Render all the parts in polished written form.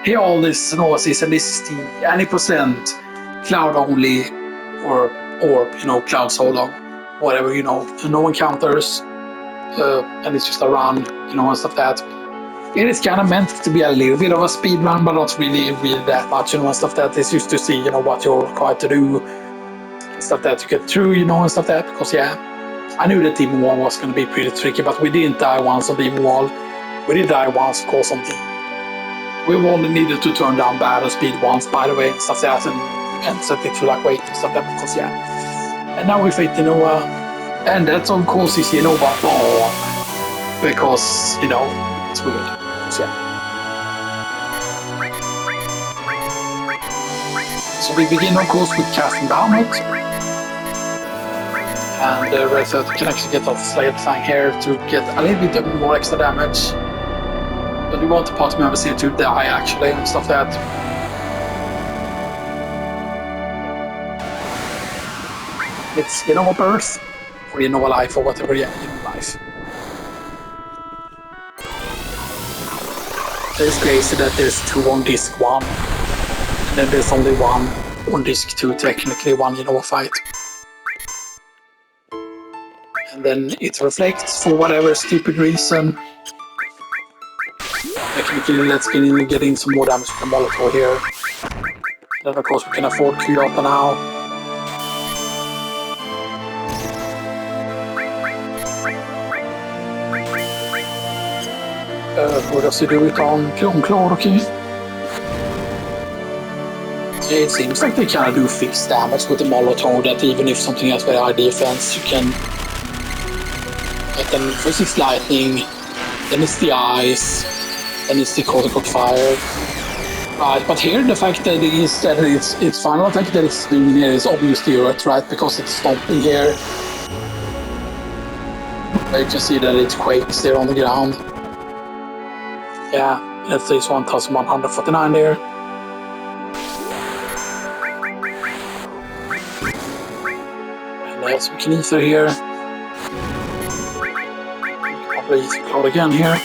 Here all this Jenovas, and this is the any percent cloud only or cloud solo, whatever, no encounters, and it's just a run, and stuff that. It is kind of meant to be a little bit of a speed run, but not really that much, and stuff that. It's just to see, what you're required to do, and stuff that to get through, and stuff that. Because I knew that Demon Wall was going to be pretty tricky, but we didn't die once on Demon Wall. We did die once, of course, on the. We only needed to turn down battle speed once, by the way, and stuff like that, and set it to like weight and stuff like that, because And now we fight Jenova, and that's of course is Jenova bomb, because, it's weird. So, so we begin, of course, with casting down it. And the rest of it can actually get off Slayer Thing here to get a little bit more extra damage. But we want the party members here to die, actually, and stuff like that. It's Jenova Birth, or Jenova Life, or whatever, Jenova Life. It's crazy that there's 2 on disc 1, and then there's only 1 on disc 2, technically, one Jenova fight. And then it reflects for whatever stupid reason. Technically, let's get in some more damage from the Molotov here. And then, of course, we can afford Kyota now. What does he do it on Klonklor? It seems like they kind of do fixed damage with the Molotov, that even if something has very high defense, you can. But then first it's lightning, then it's the ice, then it's the cortical fire. Right, but here the fact that its final attack that it's doing here is obviously Earth, right? Because it's stomping here. You can see that it quakes there on the ground. Yeah, let's say it's 1149 there. And there's some Ether here. Probably Ether Cloud again here.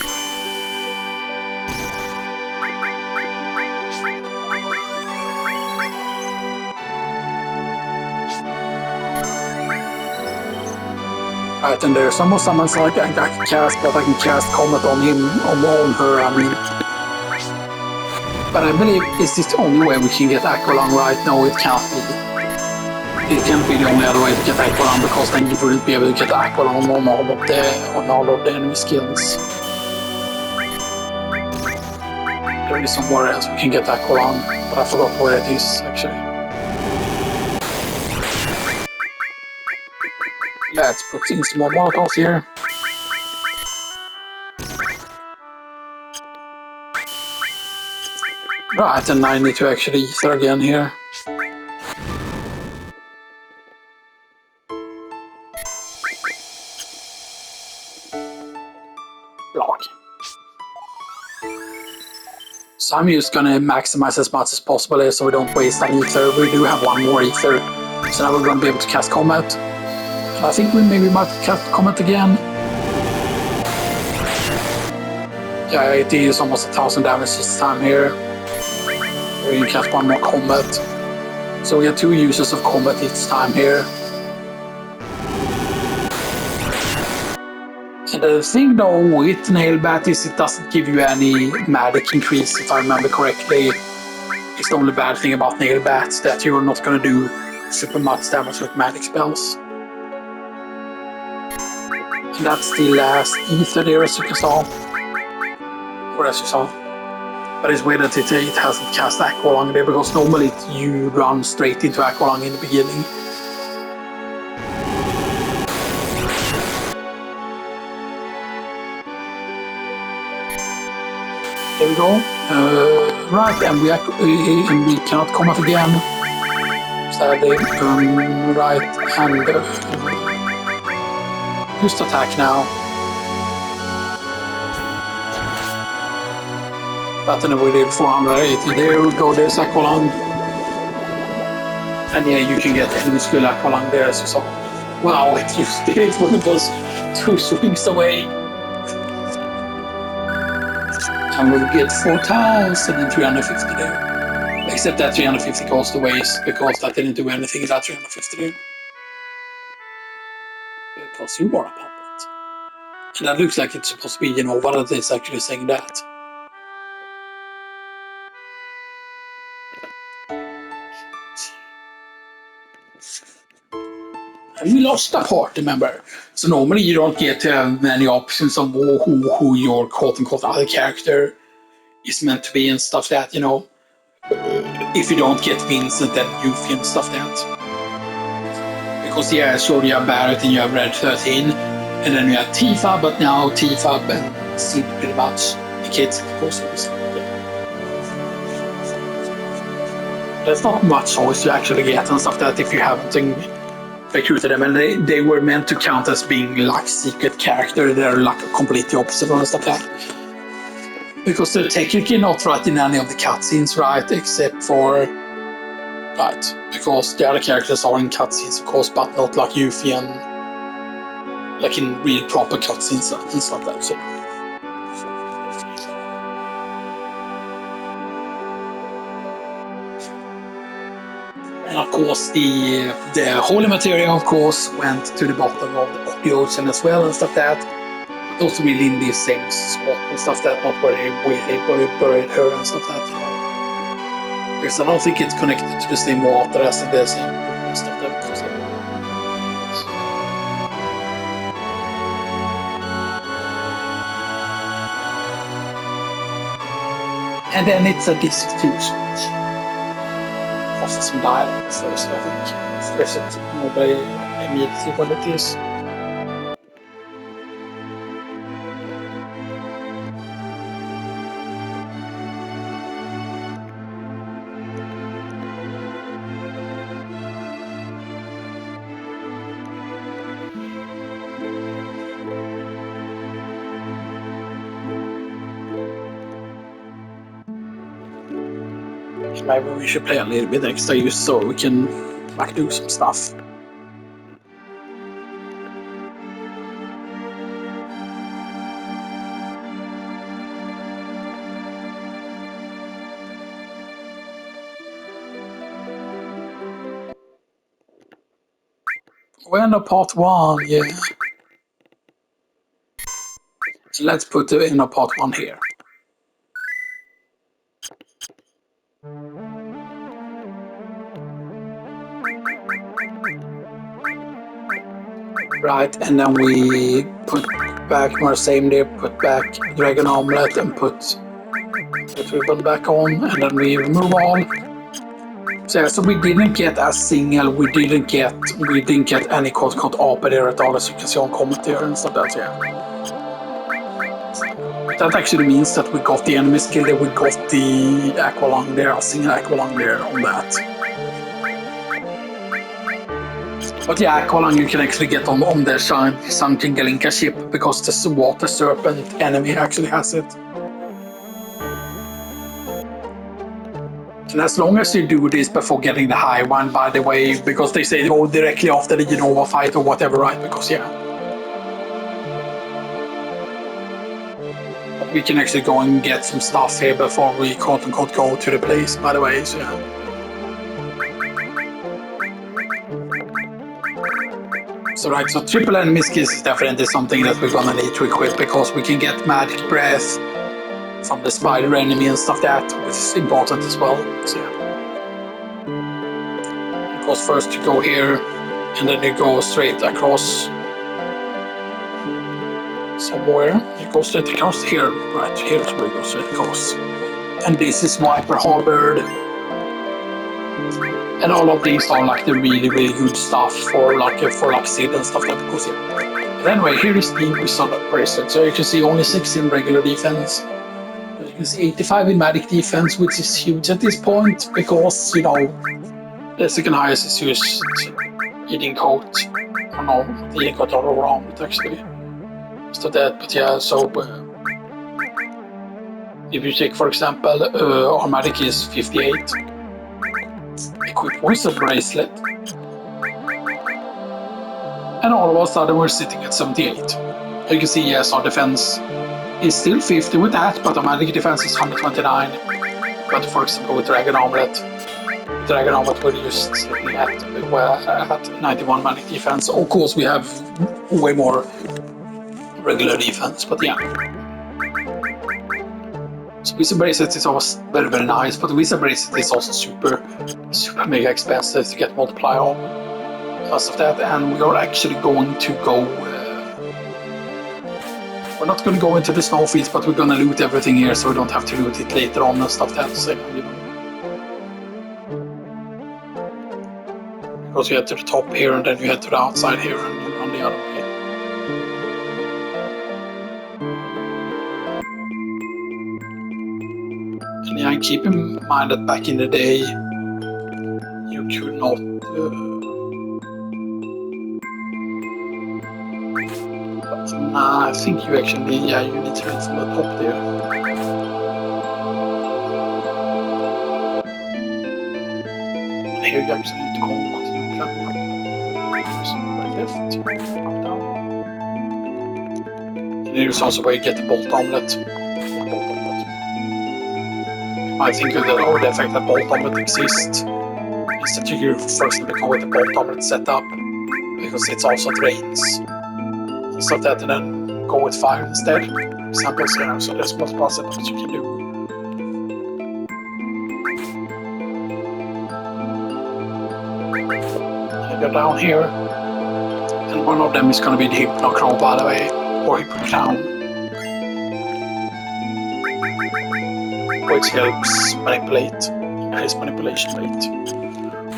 Right, and there's some more summons like I can cast, but I can cast Comet on him, on her, I mean. But I believe this is the only way we can get Aqualung right now. It can't be. It can't be the only other way to get Aqualung, because then you wouldn't be able to get Aqualung on all of the enemy skills. There is somewhere else we can get Aqualung, but I forgot where it is actually. Let's put in some more Molotovs here. Right, and I need to actually Ether again here. Block. So I'm just gonna maximize as much as possible here so we don't waste an Ether. We do have 1 more Ether, so now we're gonna be able to cast Comet. I think we maybe might cast Comet again. Yeah, it is almost 1000 damage this time here. We can cast 1 more Comet. So we have 2 uses of Comet each time here. And the thing though with Nail Bat is it doesn't give you any magic increase, if I remember correctly. It's the only bad thing about Nail Bats, that you're not gonna do super much damage with magic spells. And that's the last Ether there, as you saw. Or as you saw. But it's weird that it hasn't cast Aqualung there, because normally you run straight into Aqualung in the beginning. There we go. Right, and we cannot come up again. Sadly. Right, and just attack now. But then we did 480. There we go, there's Aqualung. And yeah, you can get enemy skill Aqualung there, as you saw. Wow, it used it when it was 2 swings away. And we'll get 4,350 there. Except that 350 goes to waste because that didn't do anything in that 350 there. Because you are a puppet. And that looks like it's supposed to be, what it is actually saying that. And we lost a party member. So normally you don't get many options on who your quote-unquote other character is meant to be and stuff that, if you don't get Vincent and Yuffie and stuff that. Because sure, you have Barrett and you have Red 13, and then you have Tifa, but now Tifa and Sid pretty much the kids, of course. There's not much choice you actually get and stuff that if you haven't recruited them, and they were meant to count as being like secret character. They're like completely opposite and stuff like that. Because they're technically not right in any of the cutscenes, right? Except for because the other characters are in cutscenes, of course, but not like Yuffie and like in real proper cutscenes and stuff like that. So. And of course, the holy material, of course, went to the bottom of the ocean as well and stuff like that. But also really in the same spot and stuff like that, not where they buried her and stuff like that. Because I don't think it's connected to the same water as the same stuff like that. And then it's a disc too. Process some dialogue first, I think. First, nobody immediately what it is. Maybe we should play a little bit extra just so we can like do some stuff. We're in part 1, yeah. So let's put the inner part 1 here. Right, and then we put back more same there, put back Dragon Omelette and put the ribbon back on, and then we remove all. So we didn't get a single, we didn't get any quote-unquote APA there at all, as you can see on comment here and stuff like that, yeah. That actually means that we got the enemy skill there, we got the Aqualung there, a single Aqualung there on that. But yeah, Aqualung you can actually get on the Sunken Galinka ship because the water serpent enemy actually has it. And as long as you do this before getting the high one, by the way, because they say go directly after the Jenova fight or whatever, right? Because yeah. But we can actually go and get some stuff here before we quote-unquote go to the place, by the way, so yeah. So right, so triple enemy skills is definitely something that we're gonna need to equip because we can get magic breath from the spider enemy and stuff that, which is important as well. So yeah. Of course, first you go here, and then you go straight across somewhere. You go straight across here, right? Here's where you go straight across. And this is Viper Harbor. And all of these are like the really good stuff for Sid and stuff like that. Yeah. But anyway, here is the Wizard Bracelet. So you can see only 6 in regular defense. You can see 85 in magic defense, which is huge at this point because, the second highest is just eating coat. Oh no, the eating coat all around it actually. So that, but yeah, so if you take for example, our magic is 58. Equip Wizard Bracelet. And all of a sudden we're sitting at 78. You can see, yes, our defense is still 50 with that, but the magic defense is 129. But for example, with Dragon Armlet we're just sitting at 91 magic defense. Of course, we have way more regular defense, but yeah. So Wizard Bracelet is always very, very nice, but the Wizard Bracelet is also super mega expensive to get multiply on. Because of that, and we are actually going to go. We're not going to go into the snowfields, but we're going to loot everything here, so we don't have to loot it later on and stuff that. So, you know. Because you head to the top here, and then you head to the outside here, and you run the other way. And yeah, keep in mind that back in the day, you could not. Nah, I think you actually, yeah, you need to read from the top there. And here you actually need to continue climbing up. So right left, up down. And here's also where you get the bolt omelet. I think that the effect that bolt omelet exists is that you first go with the bolt omelet setup, because it's also drains. Stuff that, and then go with fire instead. Examples here, so there's multiple setups you can do. And you go down here, and one of them is going to be the Hypno Crow, by the way, or Hypno Clown, which helps manipulate, increase manipulation rate.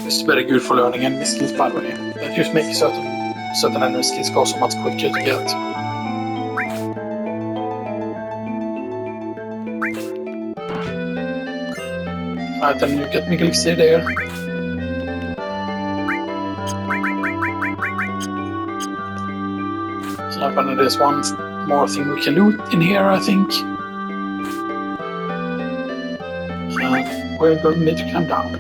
This is very good for learning enemy skills, by the way. That just makes certain enemy skills go so much quicker to get. Right, then you get Miguel Elixir there. And there's one more thing we can loot in here, I think. We're going to need to climb down.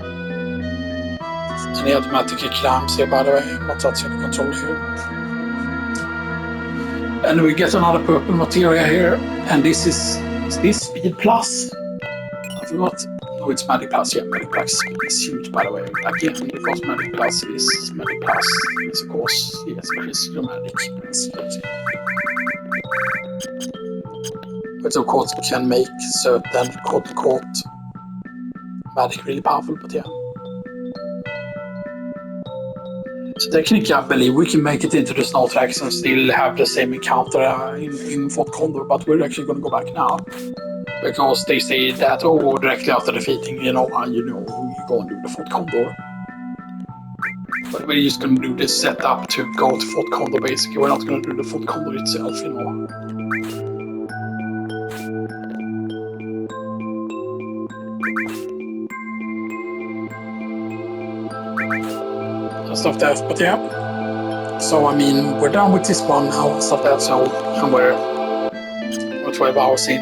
And he automatically climbs here, by the way. I'm not touching the control here. And we get another purple materia here, and this is this speed plus? I forgot. No, it's magic plus. Yeah, magic plus is huge, by the way. Again, because magic plus is of course, yes, increases your magic. But of course, we can make certain quote magic really powerful. But yeah. So technically, I believe we can make it into the snow tracks and still have the same encounter in Fort Condor, but we're actually going to go back now. Because they say that, directly after defeating you go and do the Fort Condor. But we're just going to do this setup to go to Fort Condor, basically. We're not going to do the Fort Condor itself, Stuff that, but yeah. So I mean, we're done with this one now, stuff that, so, and we're 12 hours in.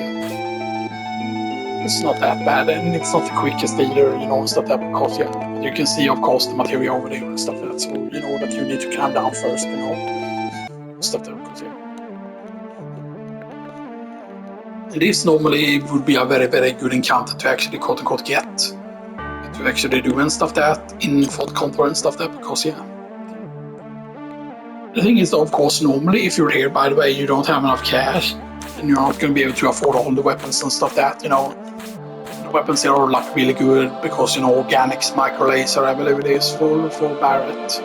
It's not that bad, and it's not the quickest either, stuff that, because yeah, you can see, of course, the material over there and stuff like that, so you know that you need to climb down first, stuff that, because yeah. And this normally would be a very, very good encounter to actually quote-unquote get. To actually do and stuff that in Fort Condor and stuff that, because yeah. The thing is, of course, normally if you're here, by the way, you don't have enough cash, and you're not going to be able to afford all the weapons and stuff that, The weapons here are like really good because, organics, micro laser, I believe it is, for Barrett.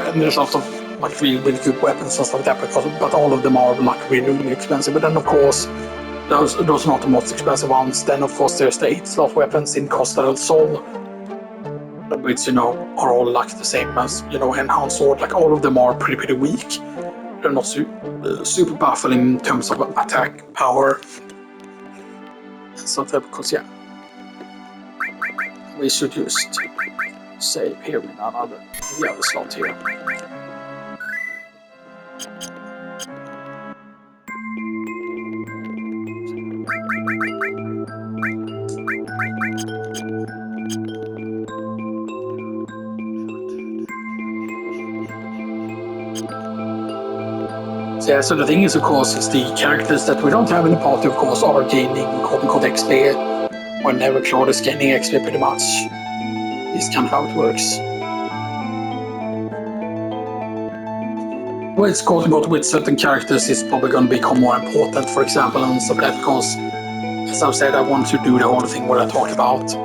And there's lots of like really, really good weapons and stuff like that, but all of them are like really, really expensive. But then, of course, those are not the most expensive ones. Then, of course, there's the 8-slot weapons in Costa del Sol, which, are all like the same as, Enhanced Sword. Like, all of them are pretty weak. They're not super powerful in terms of attack power. So that, because, yeah. We should just save here in the other slot here. Yeah, so the thing is, of course, is the characters that we don't have in the party, of course, are gaining quote-unquote XP whenever Claude is gaining XP pretty much. It's kind of how it works. Well, it's quote-unquote with certain characters, it's probably going to become more important, for example, and stuff like that, because, as I've said, I want to do the whole thing what I talk about.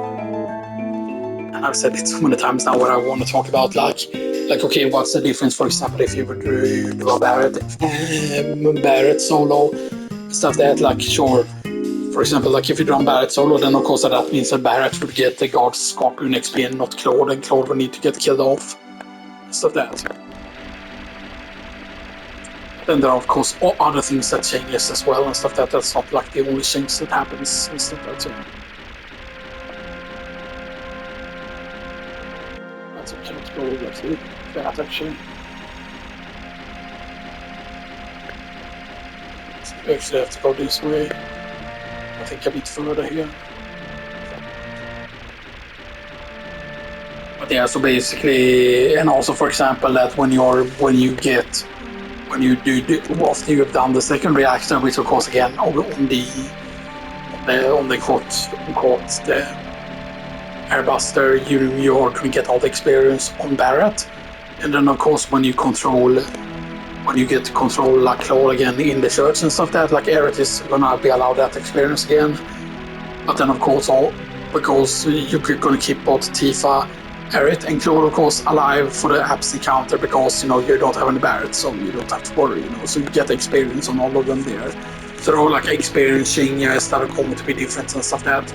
And I've said it so many times now what I want to talk about, like okay, what's the difference, for example, if you would do a Barret solo, stuff that, like, sure, for example, like if you do Barret solo, then of course that means that Barret would get the Guard Scorpion XP and not Claude, and Claude would need to get killed off, stuff that. Then there are of course other things that changes as well and stuff that's not like the only change that happens and stuff that too. That's okay, let's go over to that actually. So we actually have to go this way. I think a bit further here. But yeah, so basically, and also for example that when you do after you've done the second reactor, which of course again on the quote the Airbuster, you're going to get all the experience on Barret, and then of course when you get to control like Claude again in the church and stuff that, like Eric is gonna be allowed that experience again. But then of course because you're gonna keep both Tifa, Eric and Claude of course alive for the apps encounter, because you don't have any Barret, so you don't have to worry, so you get the experience on all of them there. So they're all like experiencing that are going to be different and stuff that,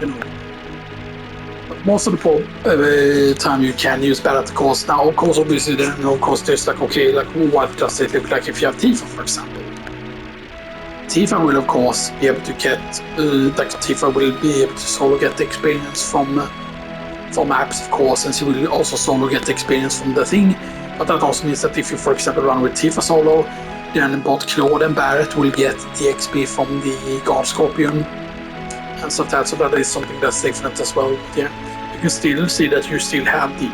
But most of the time you can use Barret, of course. Now, of course, obviously, then of course there's like, okay, like what does it look like if you have Tifa, for example? Tifa will of course be able to get, Tifa will be able to solo get the experience from apps, of course, and she will also solo get the experience from the thing. But that also means that if you, for example, run with Tifa solo, then both Claude and Barret will get the XP from the Guard Scorpion and stuff that, so that is something that's different as well. But yeah, you can still see that you still have the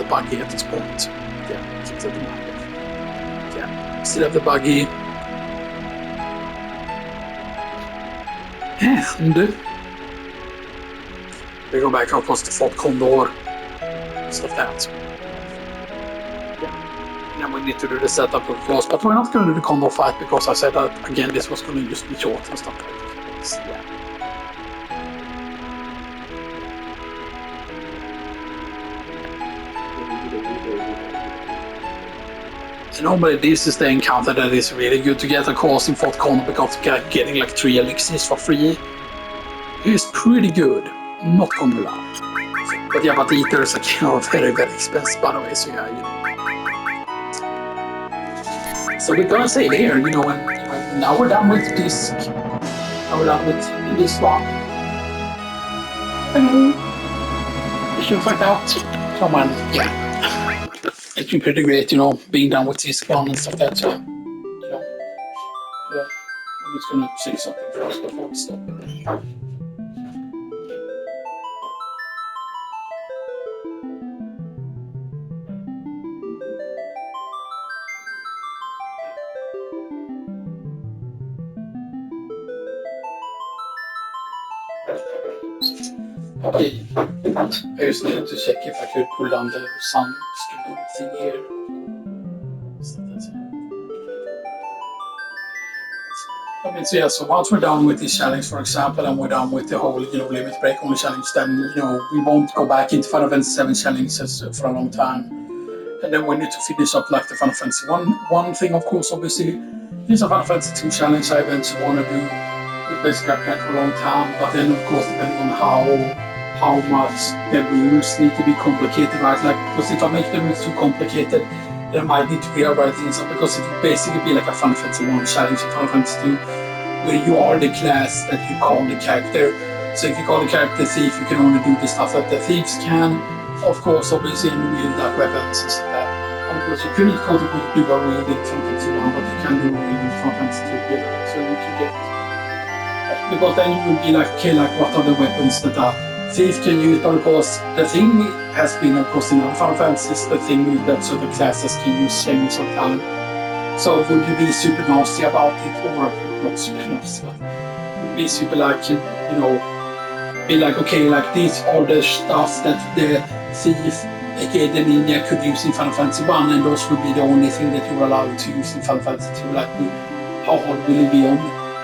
buggy at this point. Yeah, keep that in mind. Yeah, still have the buggy. And we go back, of course, to Fort Condor, stuff that. Yeah. And then we need to do the setup, of course, but we're not going to do the Condor fight because I said that, again, this was going to just be short and stuff like that. Yeah. And normally this is the encounter that is really good to get, of course, in Fort Condor, because getting like 3 elixirs for free is pretty good. Not gonna lie. But yeah, but the eaters are very, very expensive, by the way, so yeah, So we're gonna save here, and now we're done with this. Now we're done with this one. Issues like that. Someone, yeah. It's been pretty great, being done with this one and stuff like that, so yeah. I'm just gonna say something first before we stop. Okay, I just needed to check if I could pull down the sound thing here. So yeah, so once we're done with this challenge, for example, and we're done with the whole, limit break only challenge, then, we won't go back into Final Fantasy VII challenges for a long time. And then we need to finish up like the Final Fantasy one thing, of course, obviously. This is a Final Fantasy II challenge I eventually want to do. We've basically planned for a long time, but then, of course, depending on how much the rules need to be complicated, right? Like, because if I make the rules too complicated, then I might need to rewrite things up, because it would basically be like a Final Fantasy I challenge in Final Fantasy II, where you are the class that you call the character. So if you call the character thief, you can only do the stuff that the thieves can. Of course, obviously, and wield like weapons and stuff like that. And of course, you couldn't do a wield in Final Fantasy I, but you can do a wield in Final Fantasy II. So you can get, because then you would be like, okay, like what are the weapons that a thief can use? But of course, the thing has been, of course, in other Final Fantasies, the thing that certain classes can use savings of time. So would you be super nasty about it, or not super nasty, but be super like, be like, okay, like these are the stuff that the thief, aka the ninja, could use in Final Fantasy 1, and those would be the only thing that you were allowed to use in Final Fantasy 2. Like, how hard will you be on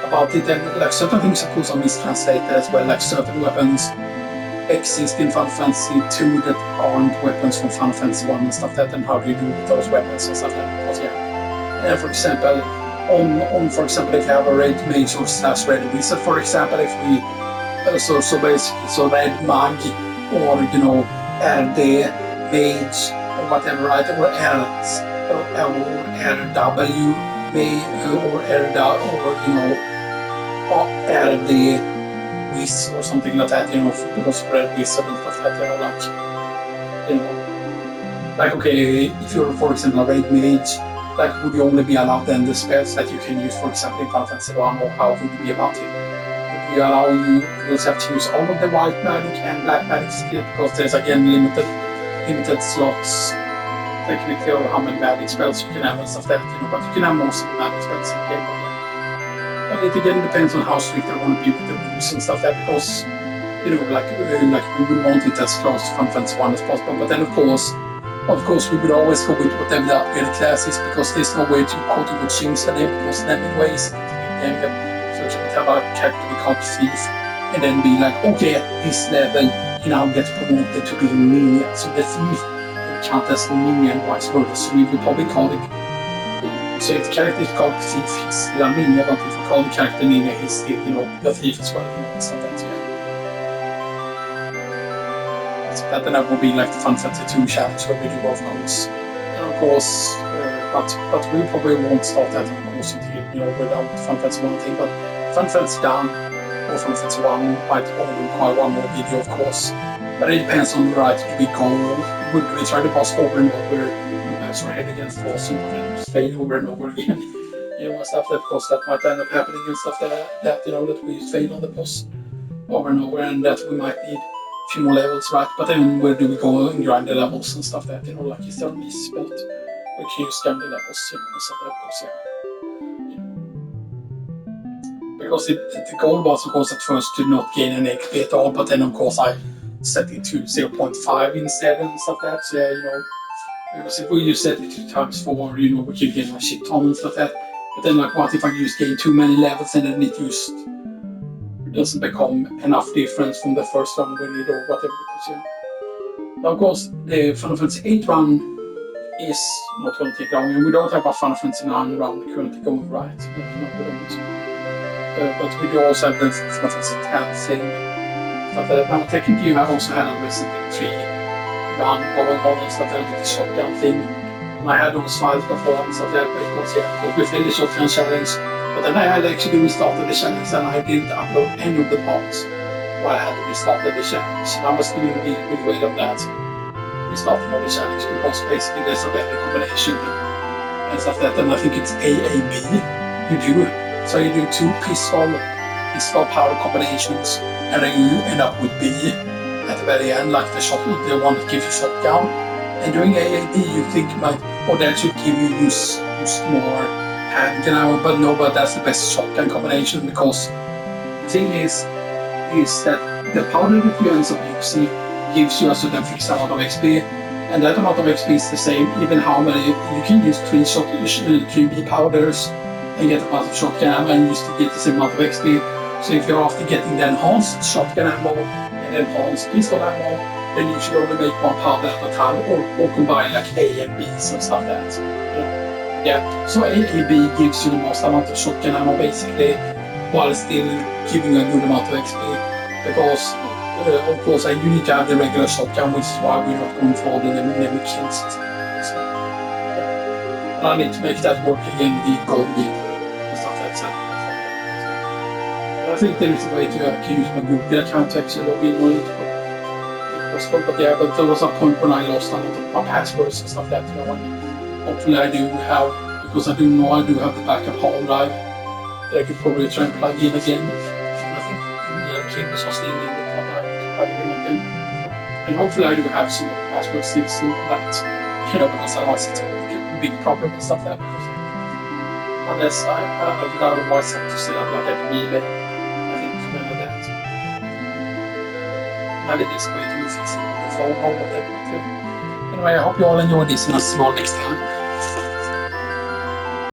about it? And like certain things, of course, are mistranslated as well. Like certain weapons exist in Final Fantasy 2 that aren't weapons from Final Fantasy 1 and stuff like that. And how do you do with those weapons and stuff like that? Because for example, for example, if you have a red mage or slash red wizard, for example, if we so basically, so red mag, or RD mage or whatever, right? Or RW or RD Wiz or something like that, because of red wizard and stuff like that, like okay, if you're for example a red mage, like would you only be allowed then the spells that you can use, for example, in Final Fantasy 1, or how would you be about it? Would you allow you just have to use all of the white magic and black magic skill, because there's again limited slots technically of how many magic spells you can have and stuff like that, but you can have most of the magic spells in the game. But it again depends on how strict they're going to be with the rules and stuff like that, because like we would want it as close to Final Fantasy 1 as possible, but then of course we would always go with whatever the upgraded class is, because there's no way to quote-unquote change the name, because then in ways so you can have a character be called Thief and then be like, okay, at this level he now gets promoted to be Ninja, so the Thief will count as Ninja and vice versa. So we would probably call it, so if the character is called Thief, he's still a Ninja, but if we call the character Ninja, he's still the Thief as well, so that's that. Then that would be like the Final Fantasy 2 challenge where we do both codes. And of course, but we probably won't start that, of course, until without Final Fantasy 1 thing. But Final Fantasy down or Final Fantasy 1 might only require one more video, of course. But it depends on the right. Do we go? Would we try to pass over and over? Head against false and just fail over and over again? Stuff that, because that might end up happening and stuff that we fail on the boss over and over, and that we might need few more levels, right? But then where do we go and grind the levels and stuff that, like is there a miss belt? We can use grind the levels, and stuff like that, because the goal was, of course, at first to not gain an XP at all, but then, of course, I set it to 0.5 instead and stuff like that, so because if we just set it to times 4, we could gain a shit ton and stuff like that, but then, like, what if I just gain too many levels and then it just doesn't become enough difference from the first run we need, or whatever, because now, of course, the Final Fantasy 8 run is not going to take long, and we don't have a Final Fantasy 9 run currently going right. But we do also have the Final Fantasy 10 thing. But now technically you have also had a Resident Evil 3 run going on and stuff like that, with the shotgun thing. And I had those files before and stuff like that, because we failed the shotgun challenge. But then I had actually restarted the challenge, and I didn't upload any of the parts while I had restarted the challenge. And I was doing really well on that restarting of the challenge, because basically there's a better combination and stuff like that. And I think it's AAB you do. So you do 2 pistol power combinations, and then you end up with B at the very end, like the one that gives you shotgun. And doing AAB you think might, or that should give you use more handgun, but that's the best shotgun combination, because the thing is that the powder that you end up using gives you a certain fixed amount of XP, and that amount of XP is the same even how many you can use 3 B powders and get a bunch of shotgun ammo, and you still get the same amount of XP. So if you're after getting the enhanced shotgun ammo and enhanced pistol ammo, then you should only make 1 powder at a time, or combine like A and B's and stuff like that. So AAB gives you the most amount of shotgun ammo basically, while still giving a good amount of XP, because of course you need to have the regular shotgun, which is why we're not going for all the never kills. And I need to make that work again with the gold gear and stuff like that. And I think there is a way to use my Google account to actually log in on it. But there was a point when I lost a lot of my passwords and stuff like that, and hopefully I do have, because I do know I do have the backup hard drive that I could probably try and plug in again. And I think the cables are still in the plug in again. And hopefully I do have some of the passwords still on that, because otherwise it's a big problem and stuff like that. Unless I think otherwise have to set up like a relay. I think remember that. Maybe this way to fix the phone or whatever. Anyway, I hope you all enjoyed this and I'll see you all next time.